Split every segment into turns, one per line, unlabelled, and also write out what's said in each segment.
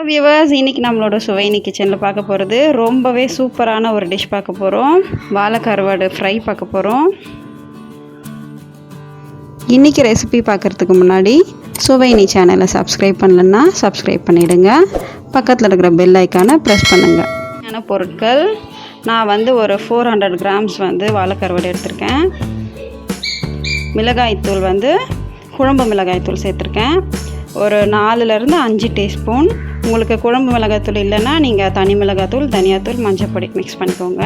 Viewers, இன்னைக்கு நம்மளோட சுவையினி கிச்சனில் பார்க்க போகிறது ரொம்பவே சூப்பரான ஒரு டிஷ் பார்க்க போகிறோம். வாழை கருவாடு ஃப்ரை பார்க்க போகிறோம். இன்றைக்கி ரெசிபி பார்க்குறதுக்கு முன்னாடி சுவையினி சேனலை சப்ஸ்கிரைப் பண்ணலன்னா சப்ஸ்கிரைப் பண்ணிவிடுங்க. பக்கத்தில் இருக்கிற பெல் ஐக்கானை ப்ரெஸ் பண்ணுங்கள். பொருட்கள் நான் ஒரு 400 grams வாழை கருவாடு எடுத்திருக்கேன். மிளகாய்த்தூள் குழம்பு மிளகாய்த்தூள் சேர்த்துருக்கேன். ஒரு 4லேருந்து 5 டீஸ்பூன். உங்களுக்கு குழம்பு மிளகாய்த்தூள் இல்லைன்னா நீங்கள் தனி மிளகாய்த்தூள், தனியாத்தூள், மஞ்சள் மிக்ஸ் பண்ணிக்கோங்க.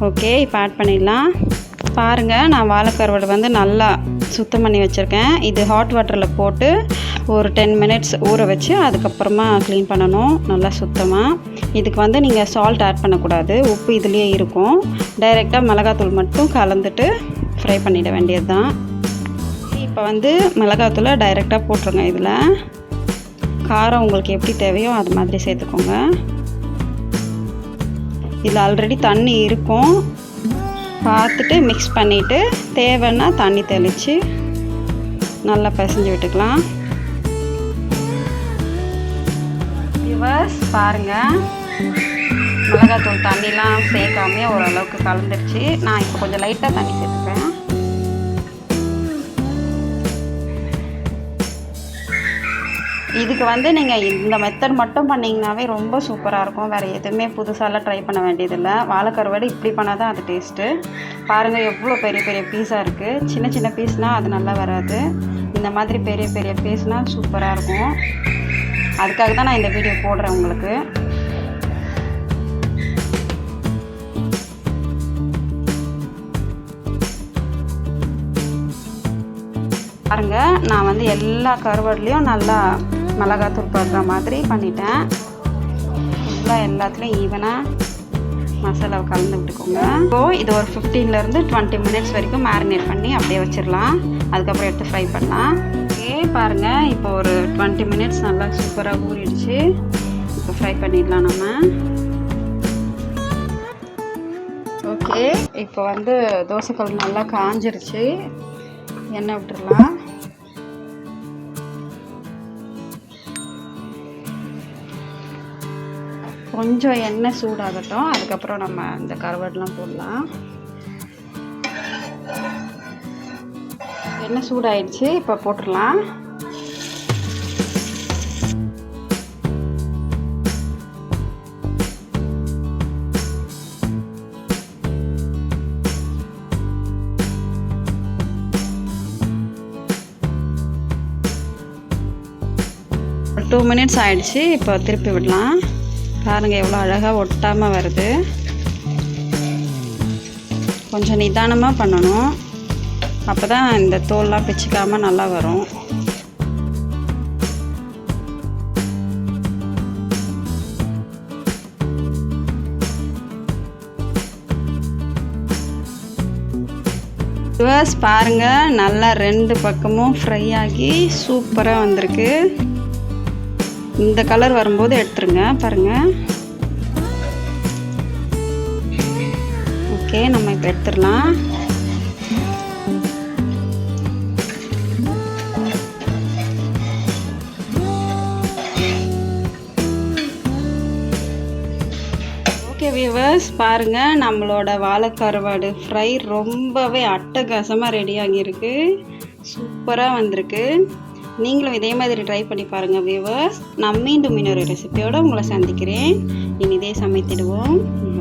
ஓகே, இப்போ ஆட் பண்ணிடலாம். பாருங்கள், நான் வாழை கருவாடு நல்லா சுத்தம் பண்ணி வச்சுருக்கேன். இது ஹாட் வாட்டரில் போட்டு ஒரு 10 minutes ஊற வச்சு அதுக்கப்புறமா க்ளீன் பண்ணணும் நல்லா சுத்தமாக. இதுக்கு நீங்கள் சால்ட் ஆட் பண்ணக்கூடாது, உப்பு இதுலேயே இருக்கும். டைரெக்டாக மிளகாத்தூள் மட்டும் கலந்துட்டு ஃப்ரை பண்ணிட வேண்டியது தான். இப்போ மிளகாத்தூளை டைரெக்டாக போட்டுருங்க. இதில் காரம் உங்களுக்கு எப்படி தேவையோ அது மாதிரி சேர்த்துக்கோங்க. இதில் ஆல்ரெடி தண்ணி இருக்கும், பார்த்துட்டு மிக்ஸ் பண்ணிவிட்டு தேவைன்னா தண்ணி தெளித்து நல்லா பிசைஞ்சு விட்டுக்கலாம். வியூவர்ஸ் பாருங்கள், மிளகாத்தூள் தண்ணிலாம் சேர்க்காமே ஓரளவுக்கு கலந்துருச்சு. நான் இப்போ கொஞ்சம் லைட்டாக தண்ணி சேர்த்துப்பேன். இதுக்கு நீங்கள் இந்த மெத்தட் மட்டும் பண்ணிங்கனாவே ரொம்ப சூப்பராக இருக்கும். வேறு எதுவுமே புதுசாலாம் ட்ரை பண்ண வேண்டியதில்லை. வாழை கருவாடு இப்படி பண்ணால் தான் அது டேஸ்ட்டு. பாருங்கள், எவ்வளோ பெரிய பெரிய பீஸாக இருக்குது. சின்ன சின்ன பீஸ்னால் அது நல்லா வராது. இந்த மாதிரி பெரிய பெரிய பீஸ்னால் சூப்பராக இருக்கும். அதுக்காக தான் நான் இந்த வீடியோ போடுறேன் உங்களுக்கு. பாருங்கள், நான் எல்லா கருவாடுலேயும் நல்லா மிளகாத்தூள் படுற மாதிரி பண்ணிட்டேன். ஃபுல்லாக எல்லாத்துலேயும் ஈவனாக மசாலாவை கலந்து விட்டுக்கோங்க. இப்போது இது ஒரு 15லேருந்து 20 minutes வரைக்கும் மேரினேட் பண்ணி அப்படியே வச்சிடலாம். அதுக்கப்புறம் எடுத்து ஃப்ரை பண்ணலாம். ஓகே பாருங்கள், இப்போ ஒரு 20 minutes நல்லா சூப்பராக ஊறிடுச்சு. இப்போ ஃப்ரை பண்ணிடலாம் நம்ம. ஓகே, இப்போ தோசைக்கல் நல்லா காஞ்சிருச்சு. எண்ணெய் விட்டுடலாம். கொஞ்சம் எண்ணெய் சூடாகட்டும், அதுக்கப்புறம் நம்ம இந்த கருவாடுலாம் போடலாம். எண்ணெய் சூடாயிடுச்சு, இப்போ போட்டுடலாம். ஒரு 2 minutes ஆயிடுச்சு. இப்போ திருப்பி விடலாம். பாருங்கள், எவ்வளோ அழகாக ஒட்டாமல் வருது. கொஞ்சம் நிதானமாக பண்ணணும், அப்போ தான் இந்த தோல்லாம் பிச்சுக்காமல் நல்லா வரும். பாருங்கள், நல்லா 2 பக்கமும் ஃப்ரை ஆகி சூப்பராக வந்திருக்கு. இந்த கலர் வரும்போது எடுத்துருங்க. பாருங்கள். ஓகே, நம்ம இப்போ எடுத்துடலாம். ஓகே வியூவர்ஸ், பாருங்கள், நம்மளோட வாழை கருவாடு ஃப்ரை ரொம்பவே அட்டகாசமாக ரெடி ஆகியிருக்கு. சூப்பராக வந்திருக்கு. நீங்களும் இதே மாதிரி ட்ரை பண்ணி பாருங்கள் வியூவர்ஸ். நான் மீண்டும் இன்னொரு ரெசிபியோடு உங்களை சந்திக்கிறேன். இனிதே சமைத்திடுவோம்,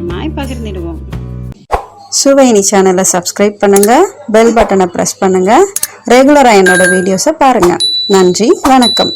நாய் பகிர்ந்திடுவோம். சுவையினி சேனலை சப்ஸ்கிரைப் பண்ணுங்கள், பெல் பட்டனை ப்ரெஸ் பண்ணுங்கள். ரெகுலராக என்னோடய வீடியோஸை பாருங்கள். நன்றி, வணக்கம்.